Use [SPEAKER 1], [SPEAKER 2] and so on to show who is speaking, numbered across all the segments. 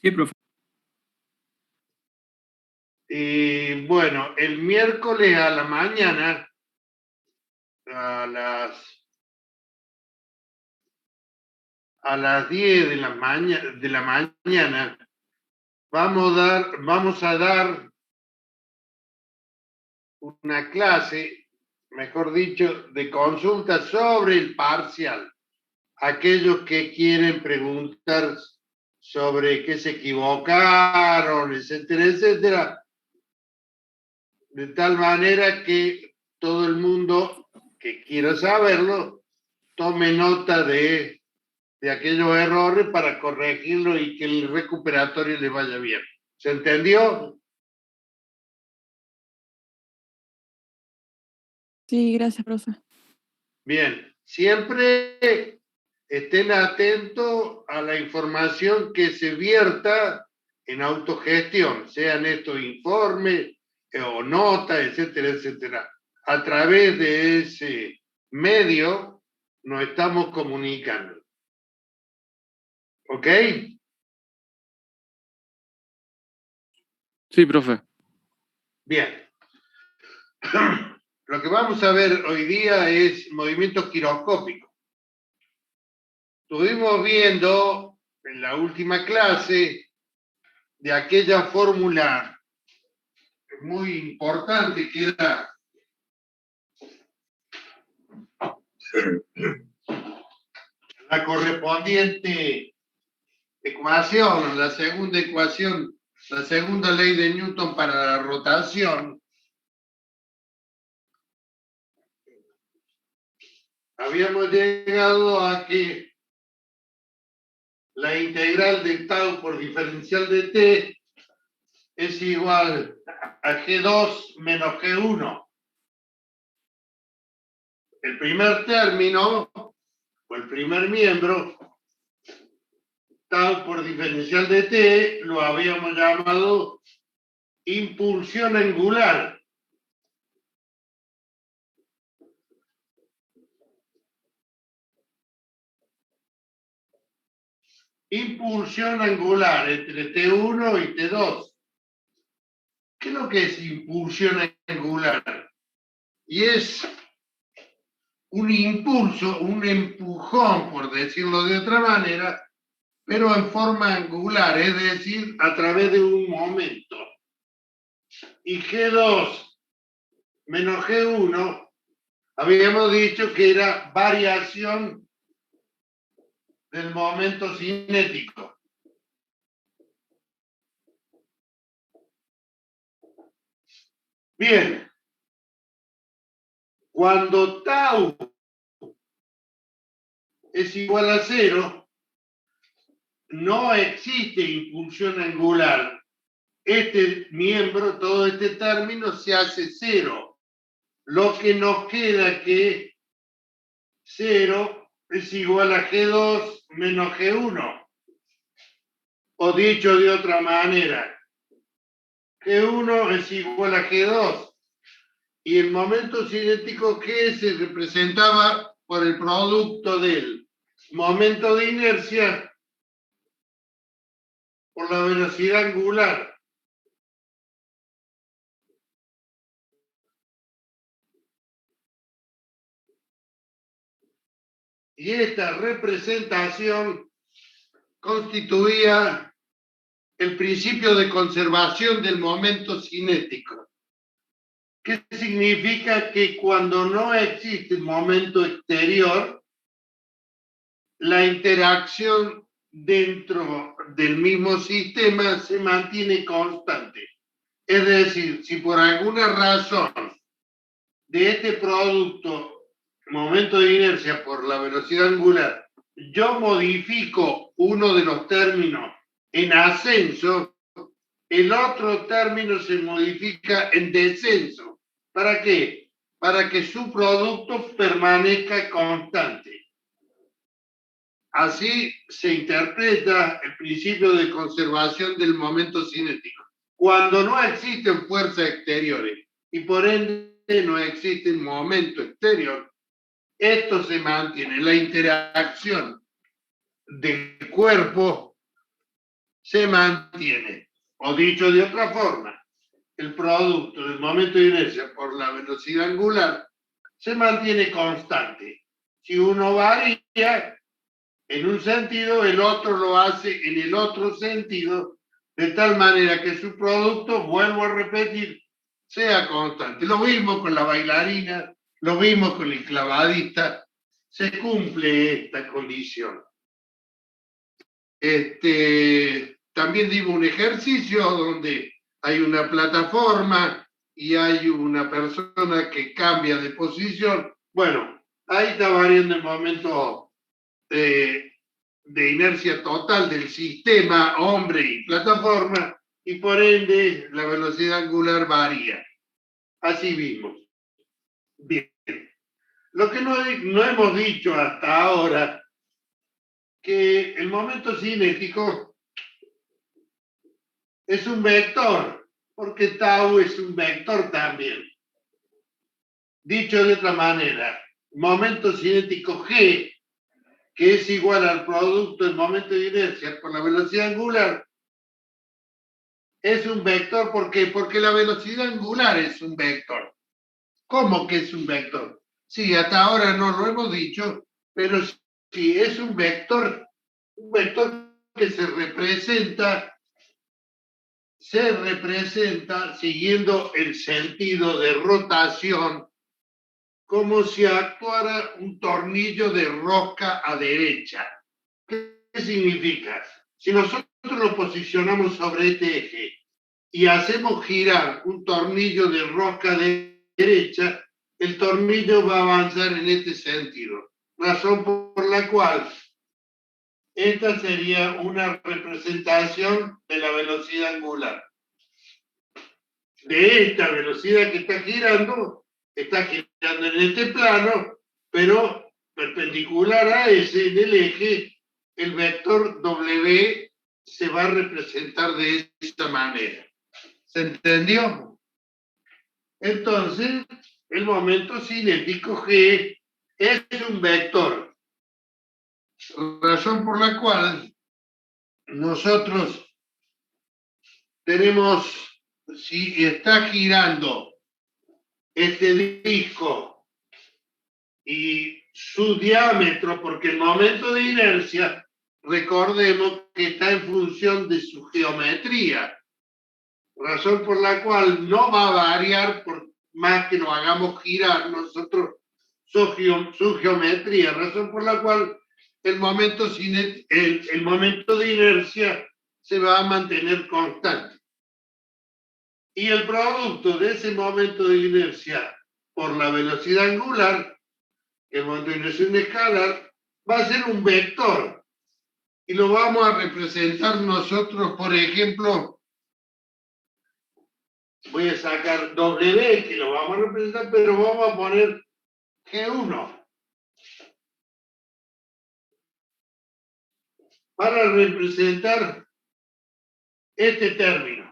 [SPEAKER 1] Sí, profe.
[SPEAKER 2] Bueno, el miércoles a la mañana, a las 10 de la mañana, vamos a dar una clase, mejor dicho, de consulta sobre el parcial. Aquellos que quieren preguntar sobre qué se equivocaron, etcétera, etcétera, de tal manera que todo el mundo que quiera saberlo tome nota de aquellos errores para corregirlo y que el recuperatorio le vaya bien. ¿Se entendió?
[SPEAKER 3] Sí, gracias, profe.
[SPEAKER 2] Bien, siempre estén atentos a la información que se vierta en autogestión, sean estos informes o notas, etcétera, etcétera. A través de ese medio nos estamos comunicando. ¿Ok?
[SPEAKER 1] Sí, profe.
[SPEAKER 2] Bien. Lo que vamos a ver hoy día es movimiento giroscópico. Estuvimos viendo en la última clase de aquella fórmula muy importante que era la correspondiente ecuación, la segunda ecuación, la segunda ley de Newton para la rotación. Habíamos llegado a que la integral de tau por diferencial de t es igual a G2 menos G1. El primer término, o el primer miembro, tau por diferencial de t, lo habíamos llamado impulsión angular. Impulsión angular entre T1 y T2. ¿Qué es lo que es impulsión angular? Y es un impulso, un empujón, por decirlo de otra manera, pero en forma angular, es decir, a través de un momento. Y G2 menos G1, habíamos dicho que era variación del momento cinético. Bien, cuando tau es igual a 0, no existe impulsión angular. Este miembro, todo este término se hace 0. Lo que nos queda que 0 es igual a G2 menos G1. O dicho de otra manera, G1 es igual a G2. Y el momento cinético G se representaba por el producto del momento de inercia por la velocidad angular. Y esta representación constituía el principio de conservación del momento cinético. ¿Qué significa? Que cuando no existe un momento exterior, la interacción dentro del mismo sistema se mantiene constante. Es decir, si por alguna razón de este producto, momento de inercia por la velocidad angular, yo modifico uno de los términos en ascenso, el otro término se modifica en descenso. ¿Para qué? Para que su producto permanezca constante. Así se interpreta el principio de conservación del momento cinético. Cuando no existen fuerzas exteriores y por ende no existe un momento exterior, esto se mantiene. La interacción del cuerpo se mantiene. O dicho de otra forma, el producto del momento de inercia por la velocidad angular se mantiene constante. Si uno varía en un sentido, el otro lo hace en el otro sentido, de tal manera que su producto, vuelvo a repetir, sea constante. Lo mismo con la bailarina, lo mismo con el clavadista, se cumple esta condición. También dimos un ejercicio donde hay una plataforma y hay una persona que cambia de posición. Bueno, ahí está variando el momento de inercia total del sistema hombre y plataforma, y por ende la velocidad angular varía. Así vimos. Bien. Lo que no hemos dicho hasta ahora, que el momento cinético es un vector, porque tau es un vector también. Dicho de otra manera, momento cinético G, que es igual al producto del momento de inercia por la velocidad angular, es un vector. ¿Por qué? Porque la velocidad angular es un vector. ¿Cómo que es un vector? Sí, hasta ahora no lo hemos dicho, pero sí es un vector que se representa siguiendo el sentido de rotación, como si actuara un tornillo de rosca a derecha. ¿Qué significa? Si nosotros lo posicionamos sobre este eje y hacemos girar un tornillo de rosca de derecha, el tornillo va a avanzar en este sentido. Razón por la cual esta sería una representación de la velocidad angular. De esta velocidad que está girando en este plano, pero perpendicular a ese, en el eje, el vector W se va a representar de esta manera. ¿Se entendió? Entonces, el momento cinético G es un vector, razón por la cual nosotros tenemos, si está girando este disco y su diámetro, porque el momento de inercia, recordemos que está en función de su geometría, razón por la cual no va a variar por más que lo hagamos girar nosotros su geometría, razón por la cual el momento de inercia se va a mantener constante. Y el producto de ese momento de inercia por la velocidad angular, el momento de inercia escalar, va a ser un vector. Y lo vamos a representar nosotros, por ejemplo, voy a sacar W, que lo vamos a representar, pero vamos a poner G1. Para representar este término.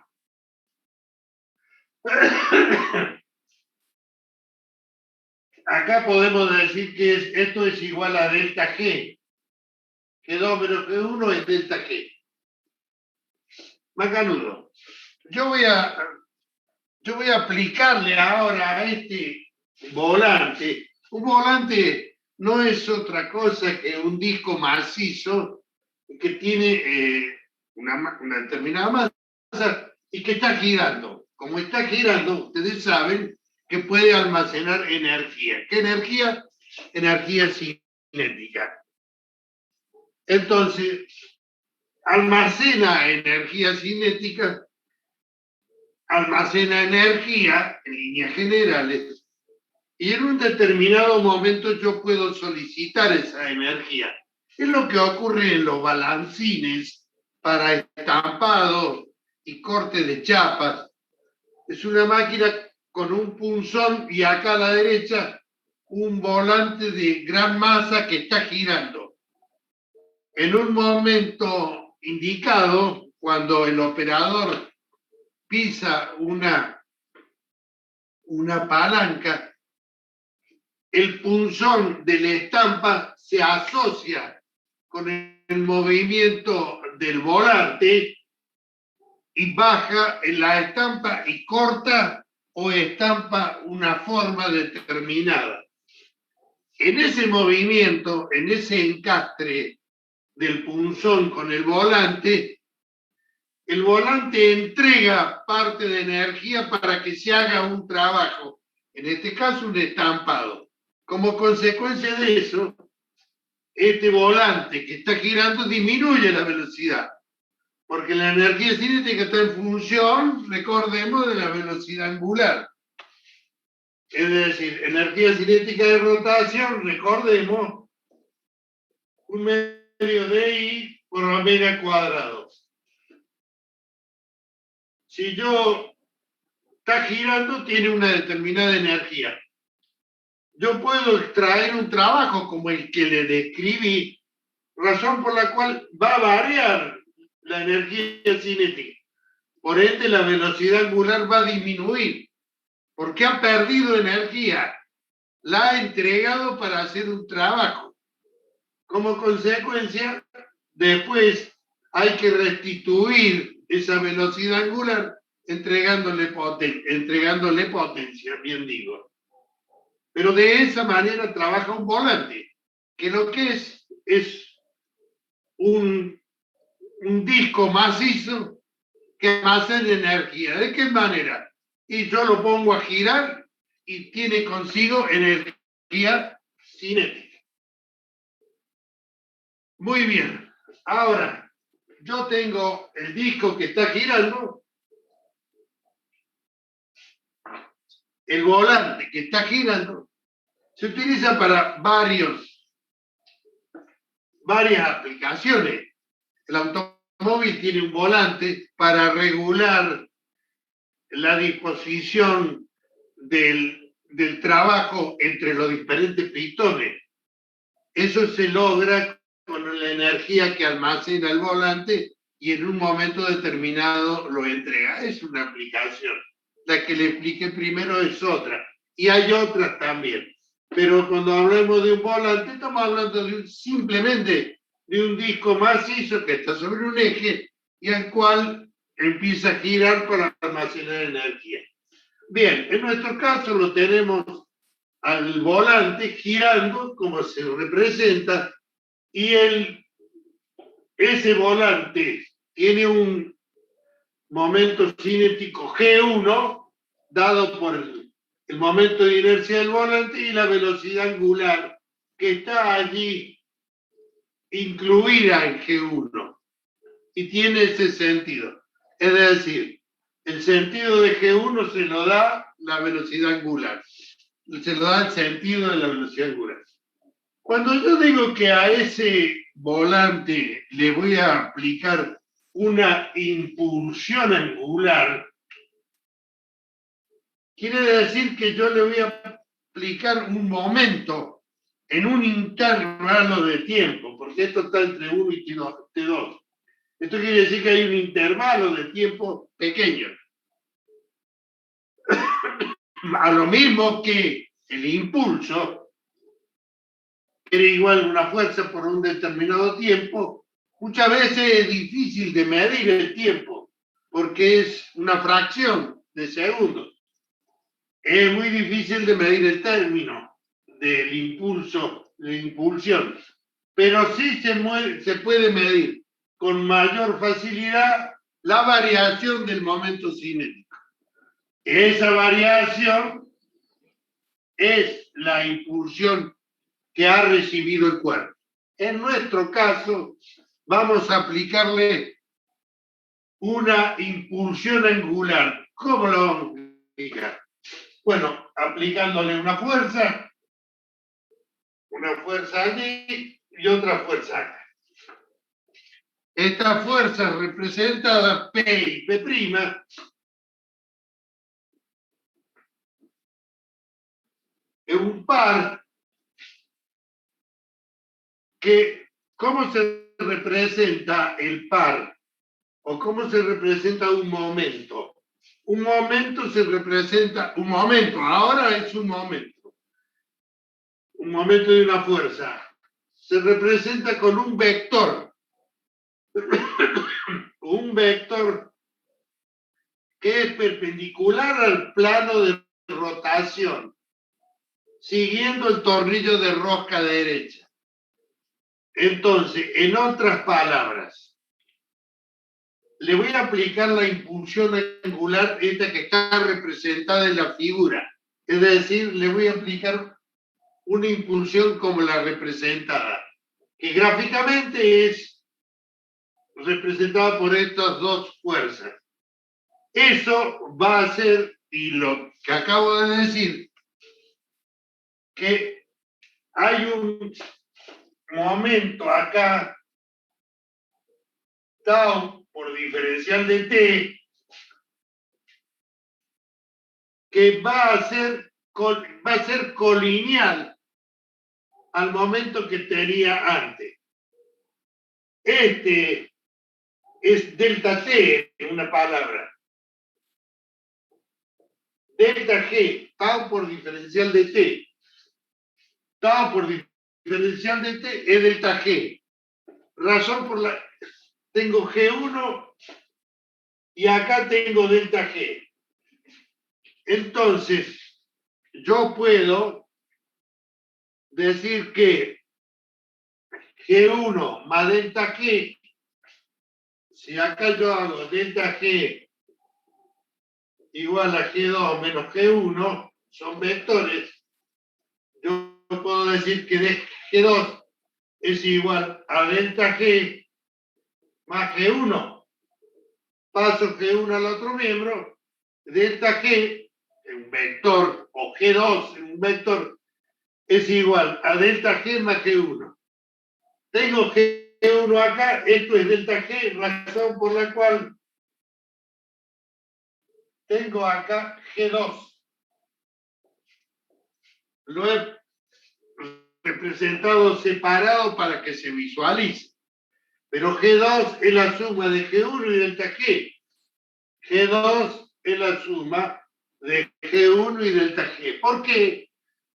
[SPEAKER 2] Acá podemos decir que esto es igual a delta G. G2 menos G1 es delta G. Macanudo. Yo voy a aplicarle ahora a este volante. Un volante no es otra cosa que un disco macizo que tiene una determinada masa y que está girando. Como está girando, ustedes saben que puede almacenar energía. ¿Qué energía? Energía cinética. Entonces, almacena energía cinética, almacena energía en líneas generales, y en un determinado momento yo puedo solicitar esa energía. Es lo que ocurre en los balancines para estampado y corte de chapas. Es una máquina con un punzón y acá a la derecha un volante de gran masa que está girando. En un momento indicado, cuando el operador pisa una palanca, el punzón de la estampa se asocia con el movimiento del volante y baja en la estampa y corta o estampa una forma determinada. En ese movimiento, en ese encastre del punzón con el volante entrega parte de energía para que se haga un trabajo, en este caso un estampado. Como consecuencia de eso, este volante que está girando disminuye la velocidad, porque la energía cinética está en función, recordemos, de la velocidad angular. Es decir, energía cinética de rotación, recordemos, un medio de I por omega cuadrado. Si yo está girando, tiene una determinada energía. Yo puedo extraer un trabajo como el que le describí, razón por la cual va a variar la energía cinética. Por ende, la velocidad angular va a disminuir, porque ha perdido energía. La ha entregado para hacer un trabajo. Como consecuencia, después hay que restituir esa velocidad angular entregándole potencia, bien digo. Pero de esa manera trabaja un volante, que lo que es un disco macizo que almacena energía. ¿De qué manera? Y yo lo pongo a girar y tiene consigo energía cinética. Muy bien. Ahora, yo tengo el disco que está girando, el volante que está girando, se utiliza para varias aplicaciones. El automóvil tiene un volante para regular la disposición del trabajo entre los diferentes pistones. Eso se logra con la energía que almacena el volante y en un momento determinado lo entrega. Es una aplicación. La que le expliqué primero es otra. Y hay otras también. Pero cuando hablamos de un volante, estamos hablando simplemente de un disco macizo que está sobre un eje y al cual empieza a girar para almacenar energía. Bien, en nuestro caso lo tenemos al volante girando como se representa y ese volante tiene un momento cinético G1 dado por el momento de inercia del volante y la velocidad angular que está allí incluida en G1 y tiene ese sentido. Es decir, el sentido de G1 se lo da la velocidad angular, se lo da el sentido de la velocidad angular. Cuando yo digo que a ese volante le voy a aplicar una impulsión angular, quiere decir que yo le voy a aplicar un momento en un intervalo de tiempo, porque esto está entre 1 y T2. Esto quiere decir que hay un intervalo de tiempo pequeño. A lo mismo que el impulso, que era igual a una fuerza por un determinado tiempo, muchas veces es difícil de medir el tiempo, porque es una fracción de segundos. Es muy difícil de medir el término del impulso, de la impulsión, pero sí se puede medir con mayor facilidad la variación del momento cinético. Esa variación es la impulsión que ha recibido el cuerpo. En nuestro caso, vamos a aplicarle una impulsión angular. ¿Cómo lo vamos a aplicar? Bueno, aplicándole una fuerza allí y otra fuerza acá. Esta fuerza representada P y P' es un par que, ¿cómo se representa el par? ¿O cómo se representa un momento? Un momento se representa, un momento, ahora es un momento de una fuerza. Se representa con un vector. Un vector que es perpendicular al plano de rotación, siguiendo el tornillo de rosca derecha. Entonces, en otras palabras, le voy a aplicar la impulsión angular, esta que está representada en la figura. Es decir, le voy a aplicar una impulsión como la representada, que gráficamente es representada por estas dos fuerzas. Eso va a ser, y lo que acabo de decir, que hay un momento acá, tau por diferencial de t, que va a ser colineal al momento que tenía antes. Este es delta t, en una palabra. Delta G, tau por diferencial de t. Tau por diferencial de t es delta G. Razón por la... Tengo G1 y acá tengo delta G. Entonces, yo puedo decir que G1 más delta G, si acá yo hago delta G igual a G2 menos G1, son vectores, yo puedo decir que G2 es igual a delta G más G1. Paso G1 al otro miembro, delta G, un vector, o G2, un vector, es igual a delta G más G1. Tengo G1 acá, esto es delta G, razón por la cual tengo acá G2. Lo he representado separado para que se visualice. Pero G2 es la suma de G1 y delta G. G2 es la suma de G1 y delta G. ¿Por qué?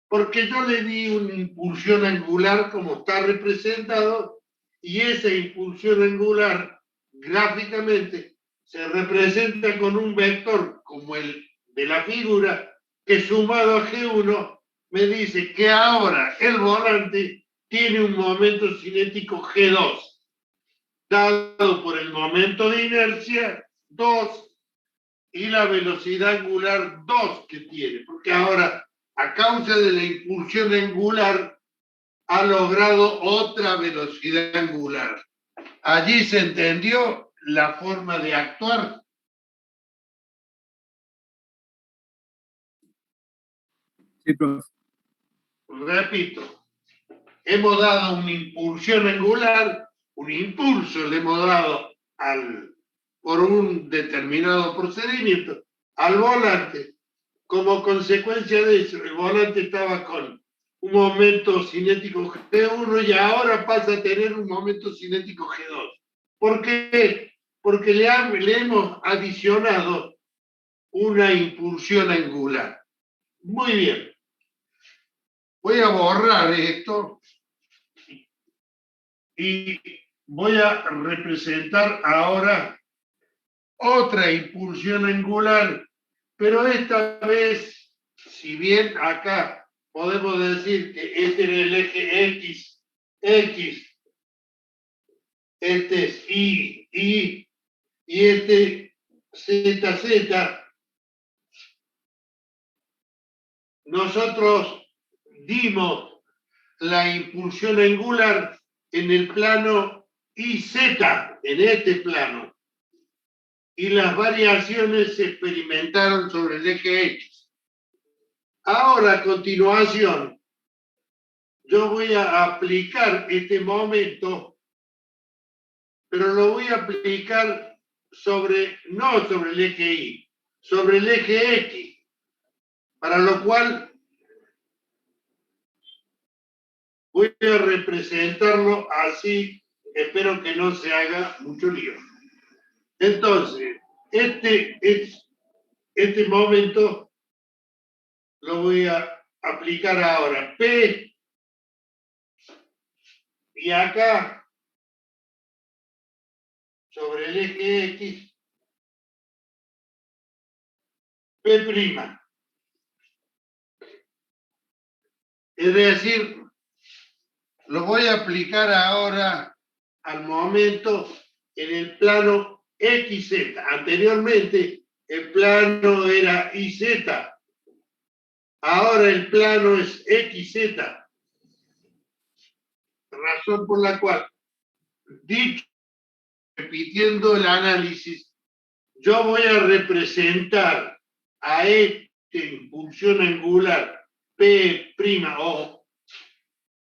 [SPEAKER 2] Porque yo le di una impulsión angular como está representado y esa impulsión angular gráficamente se representa con un vector como el de la figura que sumado a G1 me dice que ahora el volante tiene un momento cinético G2 dado por el momento de inercia 2 y la velocidad angular 2 que tiene, porque ahora a causa de la impulsión angular ha logrado otra velocidad angular. Allí se entendió la forma de actuar.
[SPEAKER 1] Sí, profe.
[SPEAKER 2] Repito, hemos dado una impulsión angular, un impulso le hemos dado por un determinado procedimiento al volante. Como consecuencia de eso, el volante estaba con un momento cinético G1 y ahora pasa a tener un momento cinético G2. ¿Por qué? Porque le hemos adicionado una impulsión angular. Muy bien. Voy a borrar esto y voy a representar ahora otra impulsión angular, pero esta vez, si bien acá podemos decir que este es el eje X, este es Y, y este Z, nosotros dimos la impulsión angular en el plano IZ, en este plano, y las variaciones se experimentaron sobre el eje X. Ahora, a continuación, yo voy a aplicar este momento, pero lo voy a aplicar no sobre el eje Y, sobre el eje X, para lo cual voy a representarlo así, espero que no se haga mucho lío. Entonces, este momento lo voy a aplicar ahora. P, y acá, sobre el eje X, P'. Es decir, lo voy a aplicar ahora al momento en el plano XZ. Anteriormente el plano era YZ. Ahora el plano es XZ. Razón por la cual, dicho, repitiendo el análisis, yo voy a representar a este impulsión angular P' o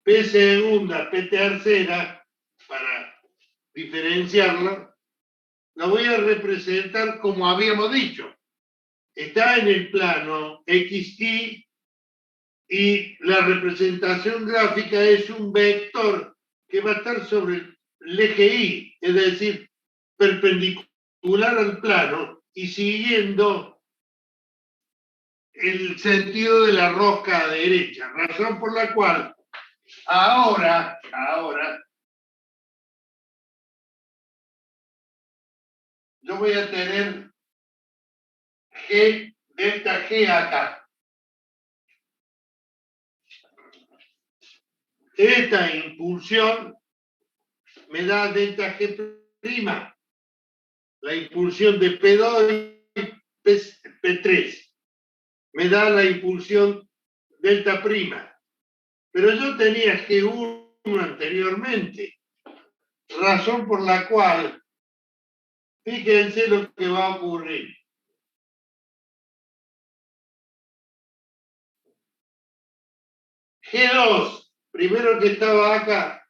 [SPEAKER 2] P segunda, P tercera, para diferenciarla, la voy a representar como habíamos dicho. Está en el plano XY y la representación gráfica es un vector que va a estar sobre el eje Y, es decir, perpendicular al plano y siguiendo el sentido de la rosca derecha, razón por la cual ahora yo voy a tener G, delta G acá. Esta impulsión me da delta G', la impulsión de P2 y P3. Me da la impulsión delta'. Pero yo tenía G1 anteriormente, razón por la cual, fíjense lo que va a ocurrir. G2, primero que estaba acá,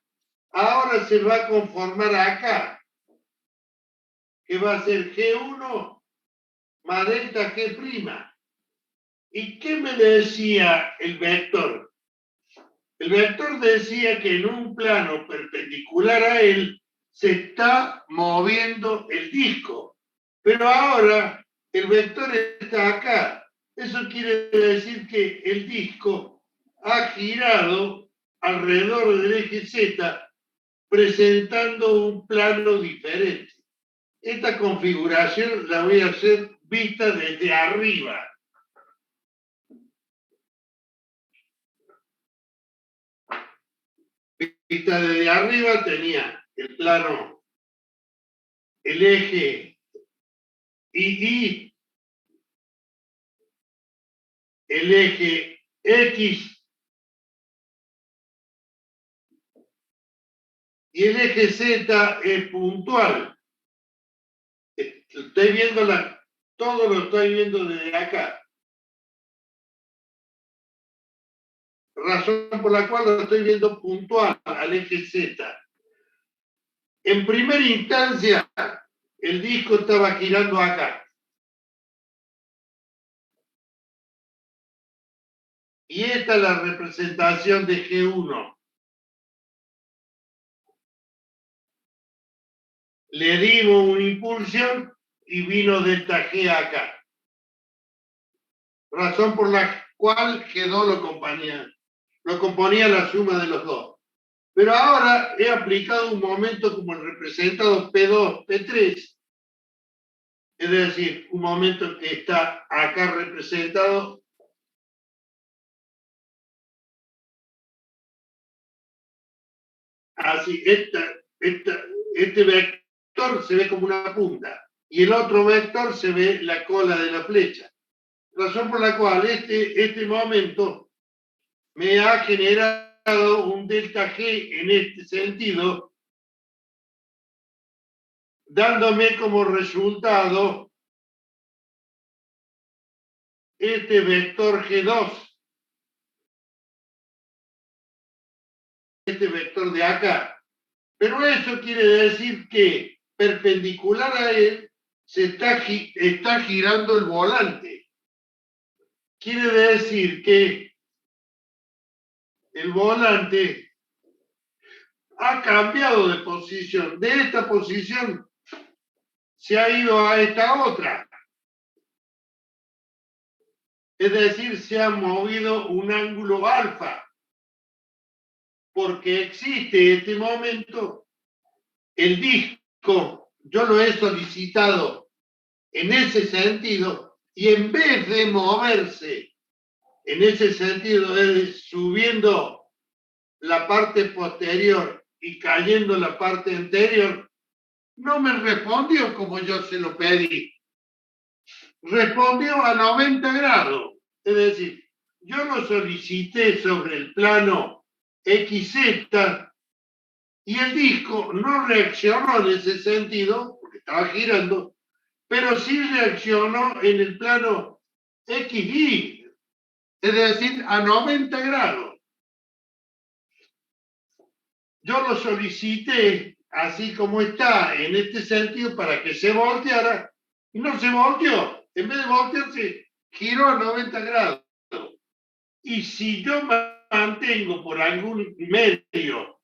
[SPEAKER 2] ahora se va a conformar acá, que va a ser G1 más delta G'. ¿Y qué me decía el vector? El vector decía que en un plano perpendicular a él se está moviendo el disco, pero ahora el vector está acá. Eso quiere decir que el disco ha girado alrededor del eje Z, presentando un plano diferente. Esta configuración la voy a hacer vista desde arriba. Vista desde arriba tenía el plano, el eje Y, el eje X y el eje Z es puntual. Estoy viendo todo lo estoy viendo desde acá. Razón por la cual lo estoy viendo puntual al eje Z. En primera instancia, el disco estaba girando acá. Y esta es la representación de G1. Le dimos una impulsión y vino delta G acá. Razón por la cual G2 lo componía la suma de los dos. Pero ahora he aplicado un momento como el representado P2, P3, es decir, un momento que está acá representado así. Este vector se ve como una punta y el otro vector se ve la cola de la flecha. Razón por la cual este momento me ha generado un delta G en este sentido, dándome como resultado este vector G2, este vector de acá. Pero eso quiere decir que perpendicular a él se está girando el volante. Quiere decir que el volante ha cambiado de posición. De esta posición se ha ido a esta otra. Es decir, se ha movido un ángulo alfa. Porque existe este momento, el disco, yo lo he solicitado en ese sentido, y en vez de moverse en ese sentido, es subiendo la parte posterior y cayendo la parte anterior, no me respondió como yo se lo pedí. Respondió a 90 grados. Es decir, yo lo solicité sobre el plano XZ y el disco no reaccionó en ese sentido, porque estaba girando, pero sí reaccionó en el plano XY, es decir, a 90 grados. Yo lo solicité así como está, en este sentido, para que se volteara, y no se volteó. En vez de voltearse, giró a 90 grados. Y si yo mantengo por algún medio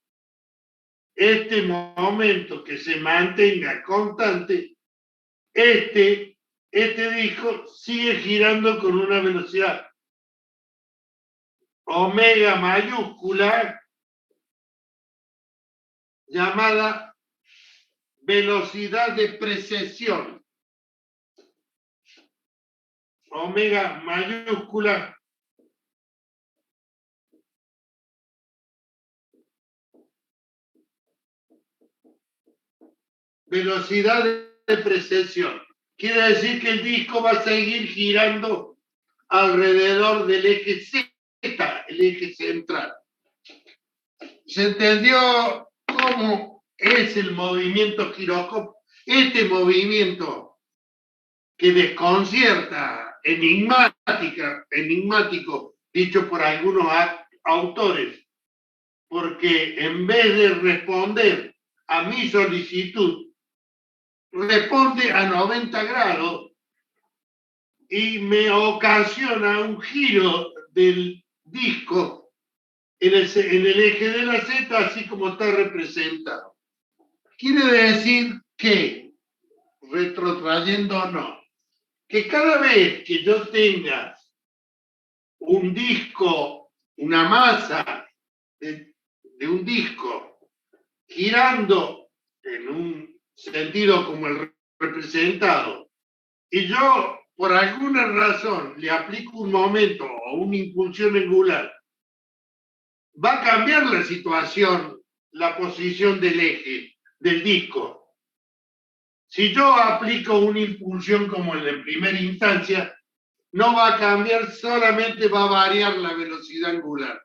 [SPEAKER 2] este momento que se mantenga constante, este disco sigue girando con una velocidad omega mayúscula llamada velocidad de precesión. Omega mayúscula velocidad de precesión. Quiere decir que el disco va a seguir girando alrededor del eje Z, el eje central. ¿Se entendió cómo es el movimiento giroscópico? Este movimiento que desconcierta, enigmático, dicho por algunos autores, porque en vez de responder a mi solicitud, responde a 90 grados y me ocasiona un giro del disco en el eje de la Z, así como está representado. Quiere decir que, retrotrayendo o no, que cada vez que yo tenga un disco, una masa de un disco girando en un sentido como el representado, y yo por alguna razón le aplico un momento o una impulsión angular, va a cambiar la situación, la posición del eje, del disco. Si yo aplico una impulsión como en primera instancia, no va a cambiar, solamente va a variar la velocidad angular.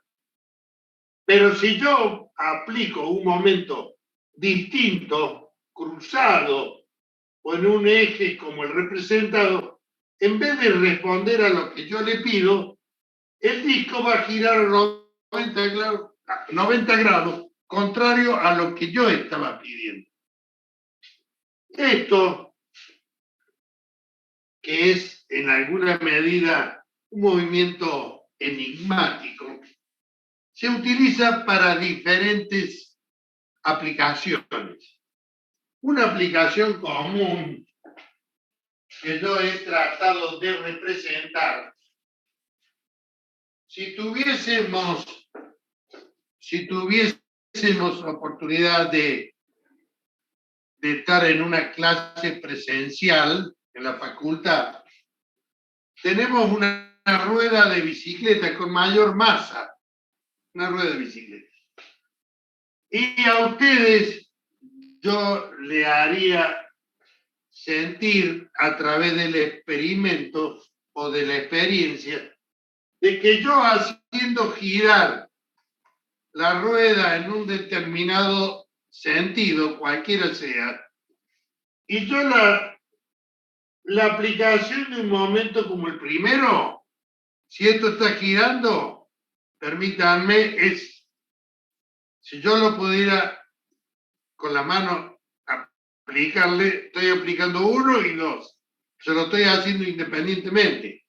[SPEAKER 2] Pero si yo aplico un momento distinto, cruzado, o en un eje como el representado, en vez de responder a lo que yo le pido, el disco va a girar a 90 grados, contrario a lo que yo estaba pidiendo. Esto, que es en alguna medida un movimiento enigmático, se utiliza para diferentes aplicaciones. Una aplicación común que yo he tratado de representar, si tuviésemos oportunidad de estar en una clase presencial en la facultad, tenemos una rueda de bicicleta con mayor masa, una rueda de bicicleta. Y a ustedes yo le haría sentir a través del experimento o de la experiencia de que yo haciendo girar la rueda en un determinado sentido, cualquiera sea, y yo la aplicación de un momento como el primero, si esto está girando, permítanme, si yo lo pudiera con la mano aplicarle, estoy aplicando 1 y 2, se lo estoy haciendo independientemente,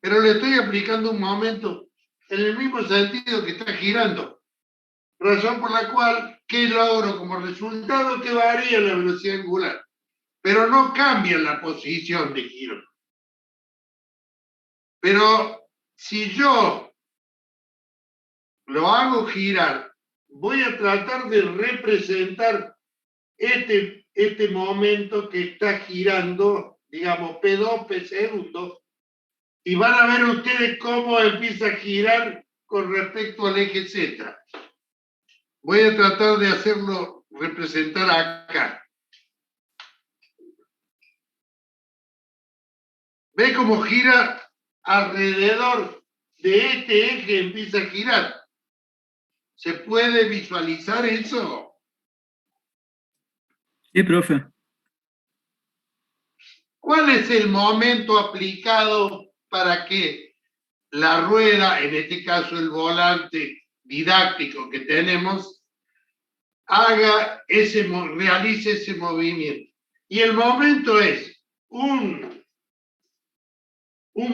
[SPEAKER 2] pero le estoy aplicando un momento en el mismo sentido que está girando, razón por la cual, ¿qué logro como resultado? Que varía la velocidad angular, pero no cambia la posición de giro. Pero si yo lo hago girar, voy a tratar de representar este momento que está girando digamos P2, P segundo, y van a ver ustedes cómo empieza a girar con respecto al eje Z. Voy a tratar de hacerlo representar acá. ¿Ve cómo gira alrededor de este eje? Empieza a girar. ¿Se puede visualizar eso?
[SPEAKER 1] Sí, profe.
[SPEAKER 2] ¿Cuál es el momento aplicado para que la rueda, en este caso el volante didáctico que tenemos, realice ese movimiento? Y el momento es un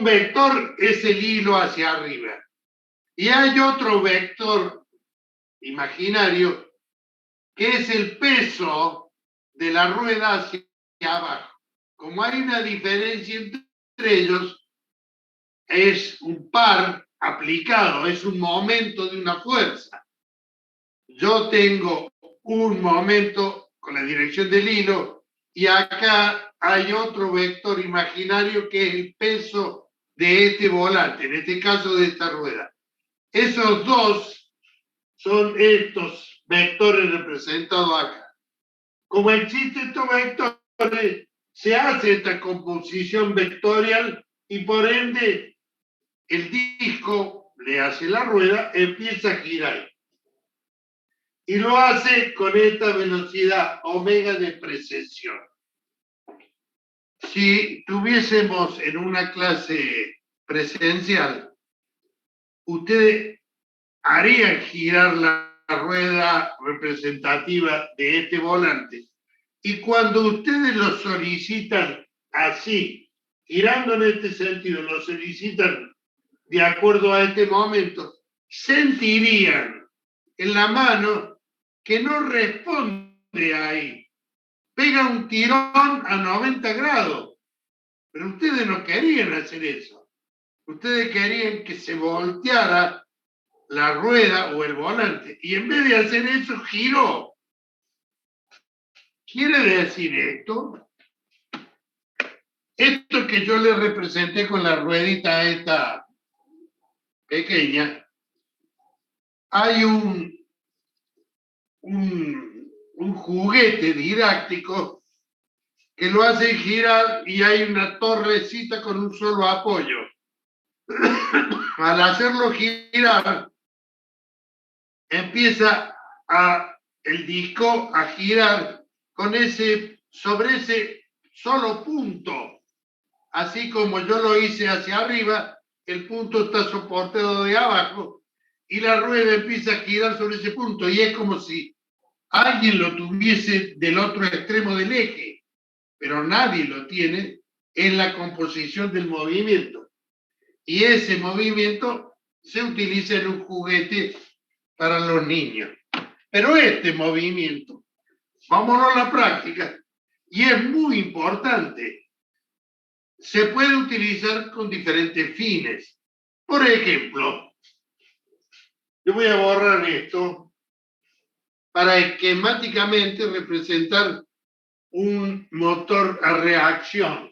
[SPEAKER 2] vector, es el hilo hacia arriba. Y hay otro vector imaginario que es el peso de la rueda hacia abajo. Como hay una diferencia entre ellos, es un par aplicado, es un momento de una fuerza. Yo tengo un momento con la dirección del hilo y acá hay otro vector imaginario que es el peso de este volante, en este caso de esta rueda. Esos dos son estos vectores representados acá. Como existen estos vectores, se hace esta composición vectorial y por ende el disco le hace la rueda, empieza a girar. Y lo hace con esta velocidad omega de precesión. Si tuviésemos en una clase presencial, ustedes harían girar la rueda representativa de este volante. Y cuando ustedes lo solicitan así, girando en este sentido, lo solicitan de acuerdo a este momento, sentirían en la mano que no responde ahí. Pega un tirón a 90 grados. Pero ustedes no querían hacer eso. Ustedes querían que se volteara la rueda o el volante. Y en vez de hacer eso, giró. Quiere decir esto. Esto que yo le representé con la ruedita esta pequeña, hay un juguete didáctico que lo hace girar y hay una torrecita con un solo apoyo. Al hacerlo girar, empieza el disco a girar sobre ese solo punto. Así como yo lo hice hacia arriba, el punto está soportado de abajo y la rueda empieza a girar sobre ese punto y es como si alguien lo tuviese del otro extremo del eje, pero nadie lo tiene en la composición del movimiento. Y ese movimiento se utiliza en un juguete para los niños. Pero este movimiento, vámonos a la práctica, y es muy importante, se puede utilizar con diferentes fines. Por ejemplo, yo voy a borrar esto para esquemáticamente representar un motor a reacción.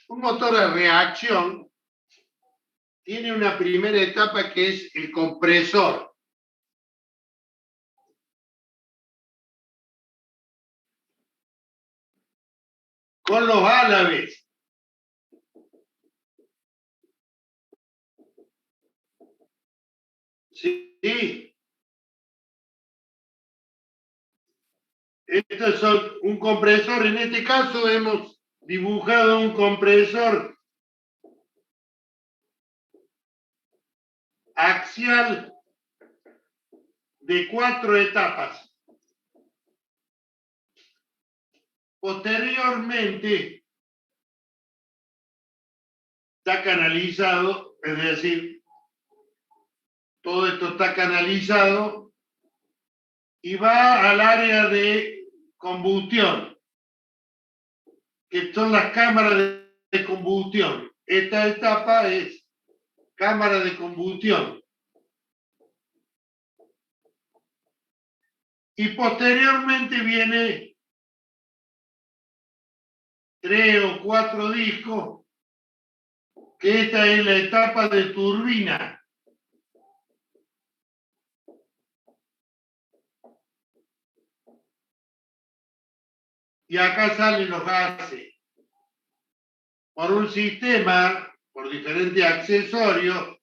[SPEAKER 2] Un motor a reacción tiene una primera etapa que es el compresor. Con los álabes. Sí. Estos son un compresor. En este caso hemos dibujado un compresor axial de 4 etapas. Posteriormente está canalizado, es decir, todo esto está canalizado y va al área de combustión, que son las cámaras de combustión. Esta etapa es cámara de combustión. Y posteriormente viene 3 o 4 discos, que esta es la etapa de turbina. Y acá salen los gases. Por un sistema, por diferentes accesorios,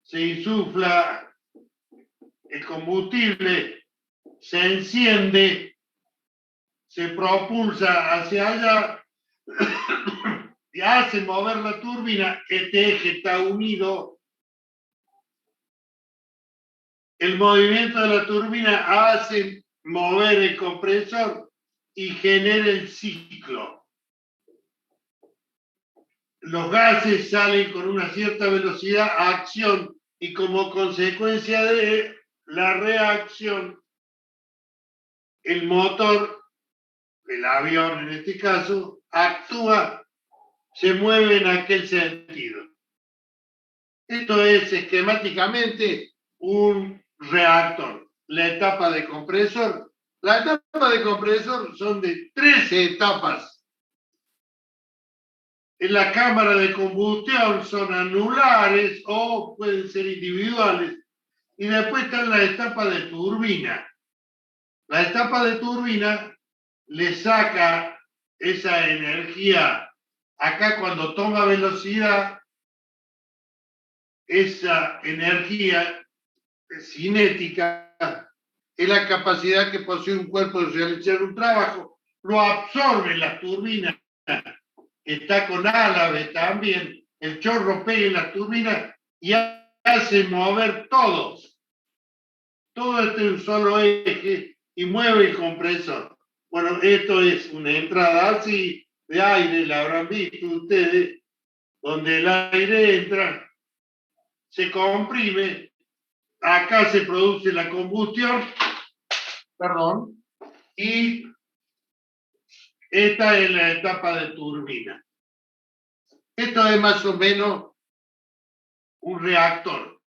[SPEAKER 2] se insufla el combustible, se enciende, se propulsa hacia allá y hace mover la turbina. Este eje está unido. El movimiento de la turbina hace mover el compresor y genera el ciclo. Los gases salen con una cierta velocidad a acción y como consecuencia de la reacción, el motor, el avión en este caso, actúa, se mueve en aquel sentido. Esto es esquemáticamente un reactor. La etapa de compresor. La etapa de compresor son de 13 etapas. En la cámara de combustión son anulares o pueden ser individuales. Y después está la etapa de turbina. La etapa de turbina le saca esa energía. Acá cuando toma velocidad, esa energía cinética es la capacidad que posee un cuerpo de realizar un trabajo. Lo absorbe la turbina, que está con álabes también. El chorro pega en la turbina y hace mover todo este un solo eje y mueve el compresor. Bueno, esto es una entrada así de aire, la habrán visto ustedes, donde el aire entra, se comprime, acá se produce la combustión, perdón, y esta es la etapa de turbina. Esto es más o menos un reactor.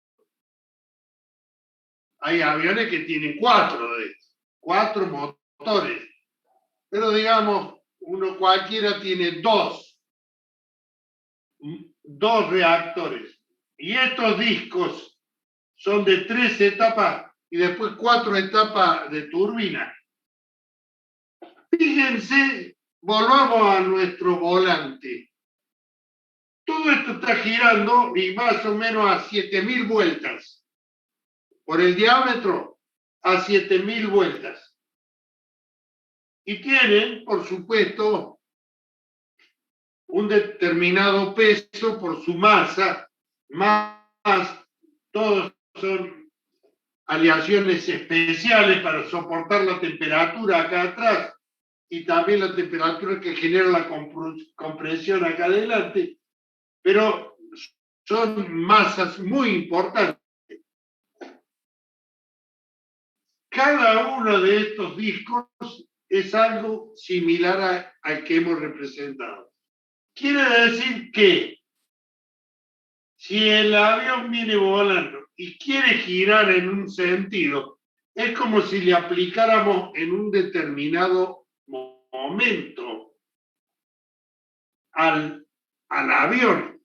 [SPEAKER 2] Hay aviones que tienen 4 motores, pero digamos, uno cualquiera tiene 2 reactores. Y estos discos son de 3 etapas y después 4 etapas de turbina. Fíjense, volvamos a nuestro volante. Todo esto está girando y más o menos a 7.000 vueltas. Por el diámetro, a 7.000 vueltas. Y tienen, por supuesto, un determinado peso por su masa, más todos son aleaciones especiales para soportar la temperatura acá atrás y también la temperatura que genera la compresión acá adelante, pero son masas muy importantes. Cada uno de estos discos es algo similar al que hemos representado. Quiere decir que si el avión viene volando y quiere girar en un sentido, es como si le aplicáramos en un determinado momento al avión.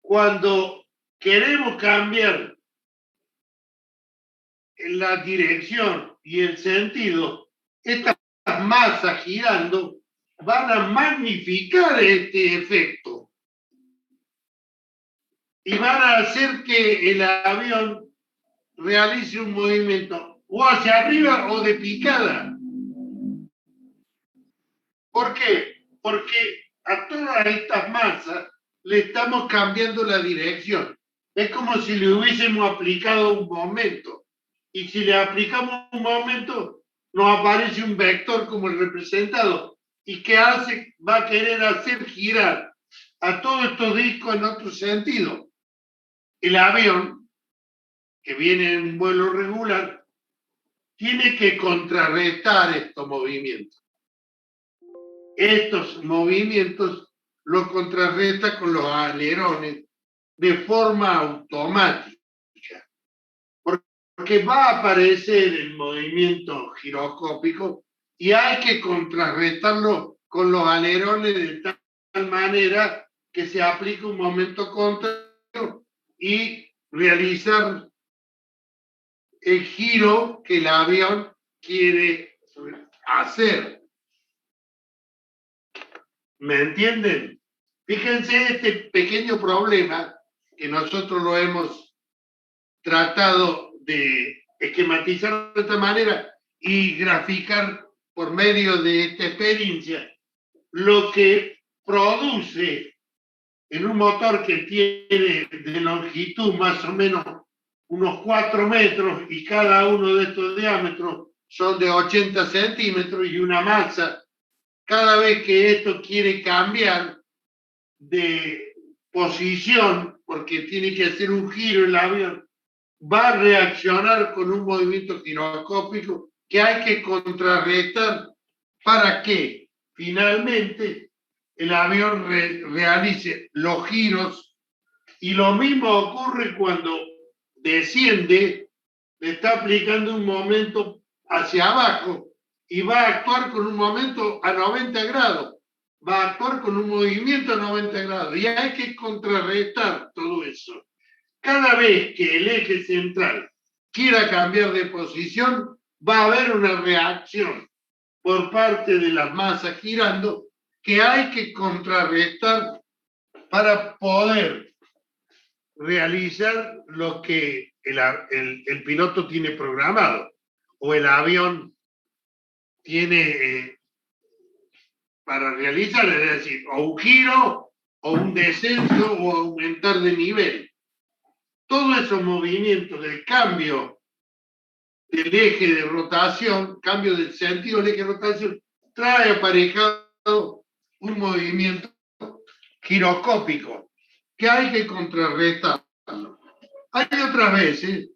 [SPEAKER 2] Cuando queremos cambiar la dirección y el sentido, estas masas girando van a magnificar este efecto y van a hacer que el avión realice un movimiento o hacia arriba o de picada. ¿Por qué? Porque a todas estas masas le estamos cambiando la dirección. Es como si le hubiésemos aplicado un momento. Y si le aplicamos un momento, nos aparece un vector como el representado. ¿Y qué hace? Va a querer hacer girar a todos estos discos en otro sentido. El avión que viene en vuelo regular, tiene que contrarrestar estos movimientos. Estos movimientos los contrarresta con los alerones de forma automática, porque va a aparecer el movimiento giroscópico y hay que contrarrestarlo con los alerones de tal manera que se aplique un momento contrario y realizar el giro que el avión quiere hacer. ¿Me entienden? Fíjense este pequeño problema que nosotros lo hemos tratado de esquematizar de esta manera y graficar por medio de esta experiencia lo que produce en un motor que tiene de longitud más o menos unos 4 metros y cada uno de estos diámetros son de 80 centímetros y una masa. Cada vez que esto quiere cambiar de posición, porque tiene que hacer un giro el avión, va a reaccionar con un movimiento giroscópico que hay que contrarrestar para que finalmente el avión realice los giros. Y lo mismo ocurre cuando desciende, le está aplicando un momento hacia abajo y va a actuar con un momento a 90 grados, va a actuar con un movimiento a 90 grados y hay que contrarrestar todo eso. Cada vez que el eje central quiera cambiar de posición, va a haber una reacción por parte de las masas girando que hay que contrarrestar para poder realizar lo que el piloto tiene programado o el avión tiene para realizar, es decir, o un giro o un descenso o aumentar de nivel. Todos esos movimientos del cambio del eje de rotación, cambio del sentido del eje de rotación, trae aparejado un movimiento giroscópico que hay que contrarrestarlo. Hay otras veces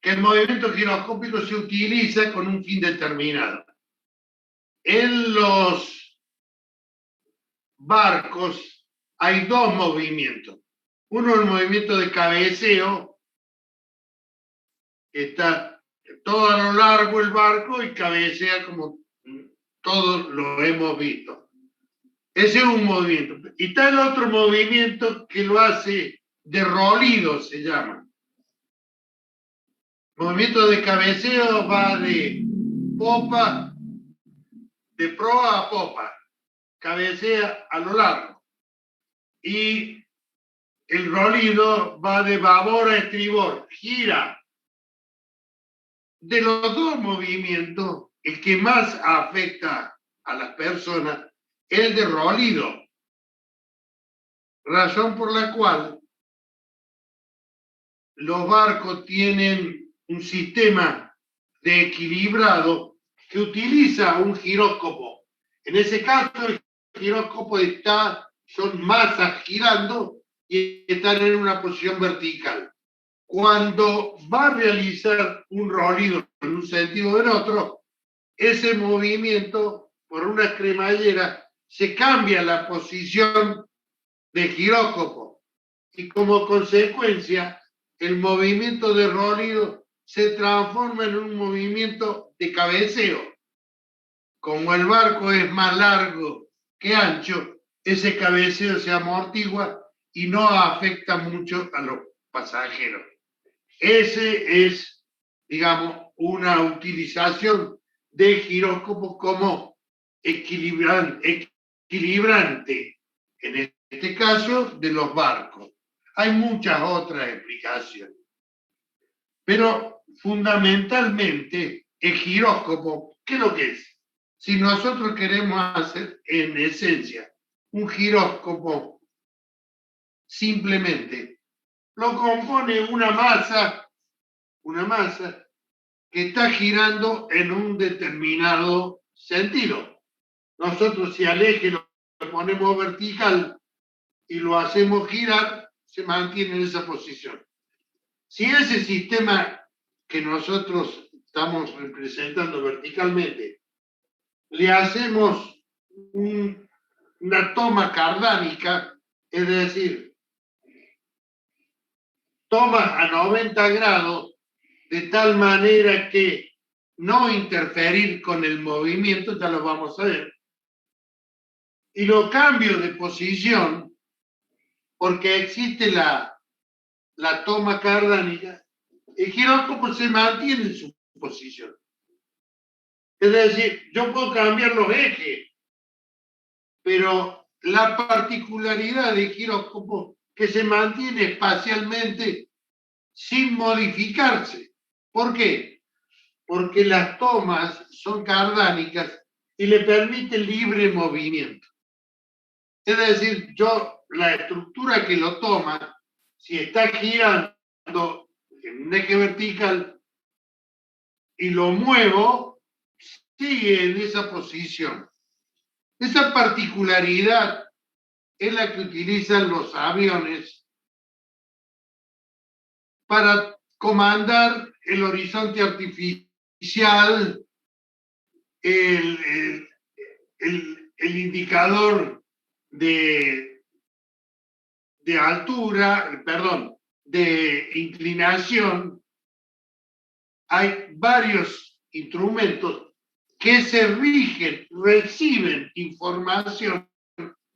[SPEAKER 2] que el movimiento giroscópico se utiliza con un fin determinado. En los barcos hay dos movimientos. Uno, el movimiento de cabeceo, que está todo a lo largo el barco y cabecea como todos lo hemos visto. Ese es un movimiento. Y está el otro movimiento que lo hace de rolido, se llama. Movimiento de cabeceo va de popa, de proa a popa, cabecea a lo largo. Y el rolido va de babor a estribor, gira. De los dos movimientos, el que más afecta a las personas es el de rolido. Razón por la cual los barcos tienen un sistema de equilibrado que utiliza un giróscopo. En ese caso, el giróscopo son masas girando y están en una posición vertical. Cuando va a realizar un rolido en un sentido o en otro, ese movimiento por una cremallera se cambia la posición de giróscopo y como consecuencia el movimiento de rolido se transforma en un movimiento de cabeceo. Como el barco es más largo que ancho, ese cabeceo se amortigua y no afecta mucho a los pasajeros. Ese es, digamos, una utilización del giróscopo como equilibrante, en este caso, de los barcos. Hay muchas otras explicaciones. Pero fundamentalmente, el giróscopo, ¿qué es lo que es? Si nosotros queremos hacer, en esencia, un giróscopo, simplemente lo compone una masa que está girando en un determinado sentido. Nosotros si al eje lo ponemos vertical y lo hacemos girar, se mantiene en esa posición. Si ese sistema que nosotros estamos representando verticalmente, le hacemos una toma cardánica, es decir, toma a 90 grados, de tal manera que no interferir con el movimiento, ya lo vamos a ver, y lo cambio de posición, porque existe la toma cardánica, el giróscopo se mantiene en su posición. Es decir, yo puedo cambiar los ejes, pero la particularidad del giróscopo que se mantiene espacialmente sin modificarse. ¿Por qué? Porque las tomas son cardánicas y le permiten libre movimiento. Es decir, la estructura que lo toma, si está girando en un eje vertical y lo muevo, sigue en esa posición. Esa particularidad es la que utilizan los aviones para comandar el horizonte artificial, el indicador de altura, perdón, de inclinación. Hay varios instrumentos que se rigen, reciben información